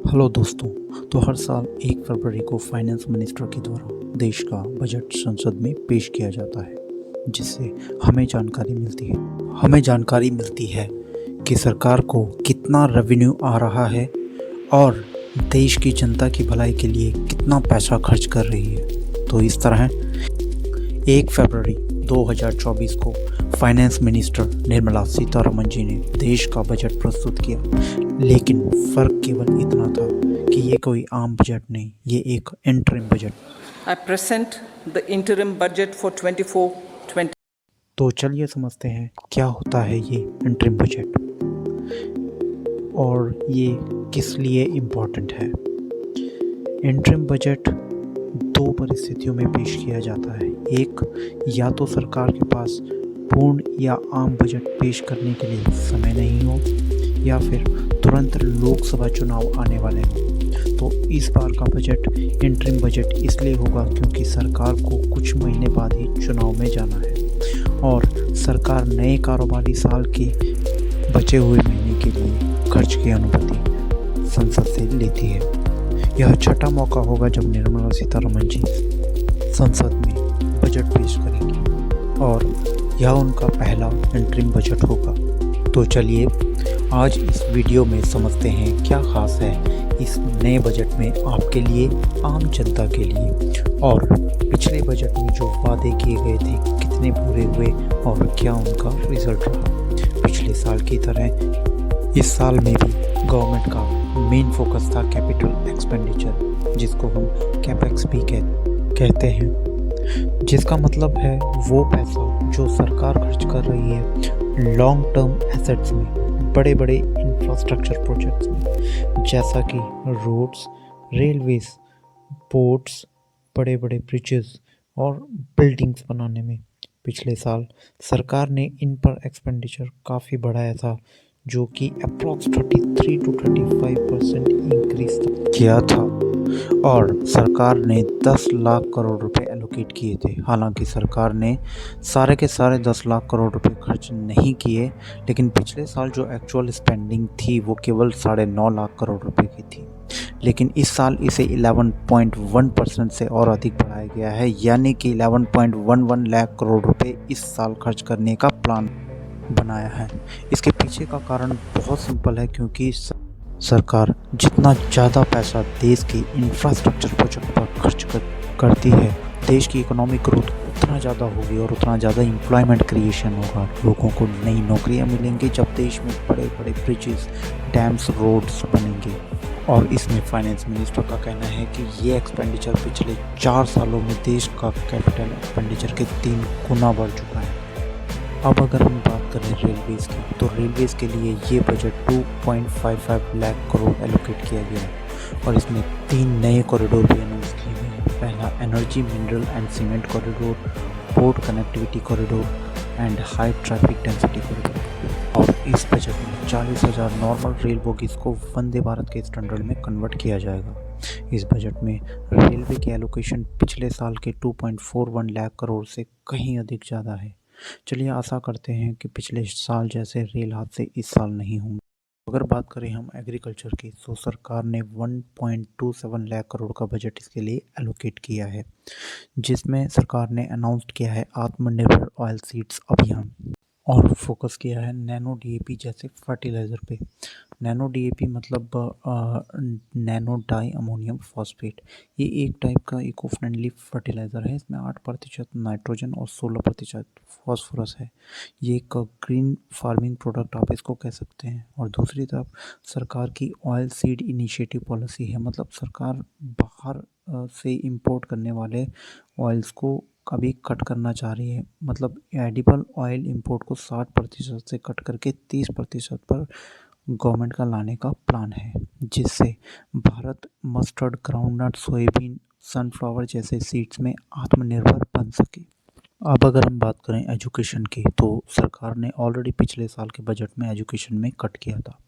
Hello दोस्तों। तो हर साल 1 फरवरी को फाइनेंस मिनिस्टर के द्वारा देश का बजट संसद में पेश किया जाता है, जिससे हमें जानकारी मिलती है कि सरकार को कितना रेवेन्यू आ रहा है और देश की जनता की भलाई के लिए कितना पैसा खर्च कर रही है। तो इस तरह 1 फरवरी 2024 को फाइनेंस मिनिस्टर निर्मला सीतारमण जी ने देश का बजट प्रस्तुत किया, लेकिन फ़र्क केवल इतना था कि ये कोई आम बजट नहीं, ये एक interim budget. I present the interim budget for 24-20. तो चलिए समझते हैं क्या होता है ये इंटरिम बजट और ये किस लिए इम्पोर्टेंट है। इंटरिम बजट दो परिस्थितियों में पेश किया जाता है। एक, या तो सरकार के पास पूर्ण या आम बजट पेश करने के लिए समय नहीं हो, या फिर तुरंत लोकसभा चुनाव आने वाले हों। तो इस बार का बजट इंटरिम बजट इसलिए होगा क्योंकि सरकार को कुछ महीने बाद ही चुनाव में जाना है और सरकार नए कारोबारी साल के बचे हुए महीने के लिए खर्च की अनुमति संसद से लेती है। यह छठा मौका होगा जब निर्मला सीतारमण जी संसद में बजट पेश करेंगी और यह उनका पहला इंटरिम बजट होगा। तो चलिए आज इस वीडियो में समझते हैं क्या खास है इस नए बजट में आपके लिए, आम जनता के लिए, और पिछले बजट में जो वादे किए गए थे कितने पूरे हुए और क्या उनका रिजल्ट रहा। पिछले साल की तरह इस साल में भी गवर्नमेंट का मेन फोकस था कैपिटल एक्सपेंडिचर, जिसको हम कैपेक्स भी कहते हैं, जिसका मतलब है वो पैसा जो सरकार खर्च कर रही है लॉन्ग टर्म एसेट्स में, बड़े बड़े इंफ्रास्ट्रक्चर प्रोजेक्ट्स में, जैसा कि रोड्स, रेलवेज, पोर्ट्स, बड़े बड़े ब्रिजेस और बिल्डिंग्स बनाने में। पिछले साल सरकार ने इन पर एक्सपेंडिचर काफ़ी बढ़ाया था, जो कि अप्रॉक्स 33 to 35% इंक्रीज किया था और सरकार ने 10 लाख करोड़ रुपए एलोकेट किए थे। हालांकि सरकार ने सारे के सारे 10 लाख करोड़ रुपए खर्च नहीं किए, लेकिन पिछले साल जो एक्चुअल स्पेंडिंग थी वो केवल 9.5 लाख करोड़ रुपए की थी। लेकिन इस साल इसे 11.1% से और अधिक बढ़ाया गया है, यानी कि 11.11 लाख करोड़ रुपए इस साल खर्च करने का प्लान बनाया है। इसके पीछे का कारण बहुत सिंपल है, क्योंकि सरकार जितना ज़्यादा पैसा देश के इंफ्रास्ट्रक्चर प्रोजेक्ट पर खर्च करती है, देश की इकोनॉमिक ग्रोथ उतना ज़्यादा होगी और उतना ज़्यादा एम्प्लॉयमेंट क्रिएशन होगा। लोगों को नई नौकरियां मिलेंगी जब देश में बड़े बड़े ब्रिजेस, डैम्स, रोड्स बनेंगे। और इसमें फाइनेंस मिनिस्टर का कहना है कि ये एक्सपेंडिचर पिछले 4 सालों में देश का कैपिटल एक्सपेंडिचर के 3 गुना बढ़ चुका है। अब अगर हम बात करें रेलवेज़ की, तो रेलवेज़ के लिए ये बजट 2.55 लाख करोड़ एलोकेट किया गया है और इसमें 3 नए कॉरिडोर भी अनाउंस किए गए हैं। पहला energy, mineral and cement corridor, port connectivity corridor and high traffic density corridor. और इस बजट में 40,000 नॉर्मल रेल बोगीज़ को वंदे भारत के स्टैंडर्ड में कन्वर्ट किया जाएगा। इस बजट में रेलवे के एलोकेशन पिछले साल के 2.41 लाख करोड़ से कहीं अधिक ज़्यादा है। चलिए आशा करते हैं कि पिछले साल जैसे रेल हादसे इस साल नहीं होंगे। अगर बात करें हम एग्रीकल्चर की, तो सरकार ने 1.27 लाख करोड़ का बजट इसके लिए एलोकेट किया है, जिसमें सरकार ने अनाउंस किया है आत्मनिर्भर ऑयल सीड्स अभियान और फोकस किया है नैनो डीएपी जैसे फर्टिलाइज़र पे। नैनो डीएपी मतलब नैनो डाई अमोनियम फॉस्फेट। ये एक टाइप का इको फ्रेंडली फर्टिलाइज़र है। इसमें 8% नाइट्रोजन और 16% फॉस्फोरस है। ये एक ग्रीन फार्मिंग प्रोडक्ट आप इसको कह सकते हैं। और दूसरी तरफ सरकार की ऑयल सीड इनिशिएटिव पॉलिसी है, मतलब सरकार बाहर से इंपोर्ट करने वाले ऑयल्स को अभी कट करना चाह रही है। मतलब एडिबल ऑयल इंपोर्ट को 60% से कट करके 30% पर गवर्नमेंट का लाने का प्लान है, जिससे Bharat mustard, groundnut, soybean, sunflower जैसे सीड्स में आत्मनिर्भर बन सके। अब अगर हम बात करें एजुकेशन की, तो सरकार ने ऑलरेडी पिछले साल के बजट में एजुकेशन में कट किया था।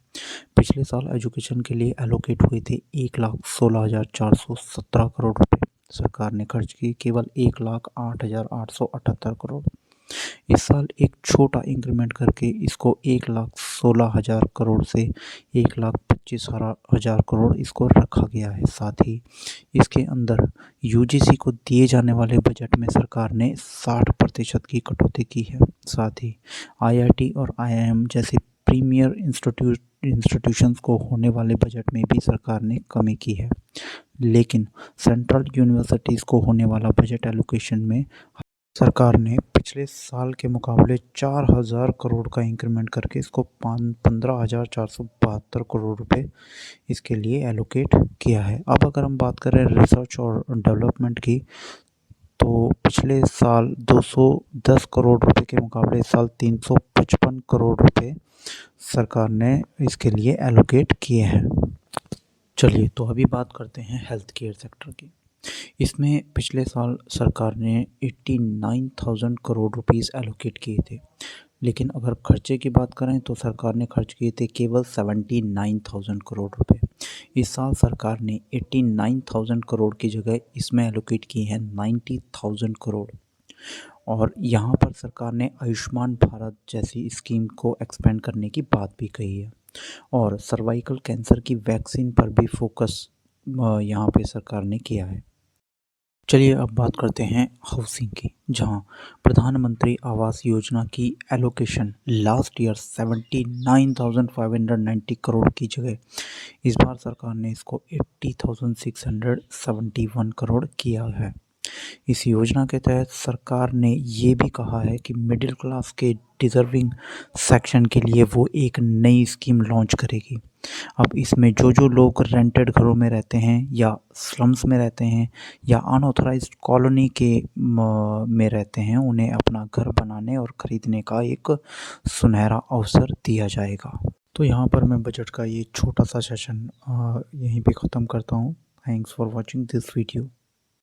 पिछले साल एजुकेशन के लिए एलोकेट हुए थे 1,16,417 करोड़ रुपए। सरकार ने खर्च किए केवल 1,08,878 करोड़। इस साल एक छोटा इंक्रीमेंट करके इसको 1,16,000 करोड़ से 1,25,000 करोड़ इसको रखा गया है। साथ ही इसके अंदर यूजीसी को दिए जाने वाले बजट में सरकार ने 60% की कटौती की है। साथ ही आईआईटी और आईआईएम जैसे प्रीमियर इंस्टीट्यूशंस को होने वाले बजट में भी सरकार ने कमी की है। लेकिन सेंट्रल यूनिवर्सिटीज़ को होने वाला बजट एलोकेशन में सरकार ने पिछले साल के मुकाबले 4,000 करोड़ का इंक्रीमेंट करके इसको 15,472 करोड़ रुपए इसके लिए एलोकेट किया है। अब अगर हम बात करें रिसर्च और डेवलपमेंट की, तो पिछले साल 210 करोड़ रुपए के मुकाबले इस साल 355 करोड़ रुपए सरकार ने इसके लिए एलोकेट किए हैं। चलिए तो अभी बात करते हैं हेल्थ केयर सेक्टर की। इसमें पिछले साल सरकार ने 89,000 करोड़ रुपीस एलोकेट किए थे, लेकिन अगर खर्चे की बात करें तो सरकार ने खर्च किए थे केवल 79,000 करोड़ रुपए। इस साल सरकार ने 89,000 करोड़ की जगह इसमें एलोकेट किए हैं 90,000 करोड़। और यहाँ पर सरकार ने आयुष्मान भारत जैसी स्कीम को एक्सपेंड करने की बात भी कही है और सर्वाइकल कैंसर की वैक्सीन पर भी फोकस यहाँ पे सरकार ने किया है। चलिए अब बात करते हैं हाउसिंग की, जहां प्रधानमंत्री आवास योजना की एलोकेशन लास्ट ईयर 79,590 करोड़ की जगह इस बार सरकार ने इसको 80,671 करोड़ किया है। इस योजना के तहत सरकार ने ये भी कहा है कि मिडिल क्लास के डिज़र्विंग सेक्शन के लिए वो एक नई स्कीम लॉन्च करेगी। अब इसमें जो लोग रेंटेड घरों में रहते हैं या स्लम्स में रहते हैं या अनऑथराइज्ड कॉलोनी के में रहते हैं, उन्हें अपना घर बनाने और ख़रीदने का एक सुनहरा अवसर दिया जाएगा। तो यहाँ पर मैं बजट का ये छोटा सा सेशन यहीं पे ख़त्म करता हूँ। Thanks for watching this video.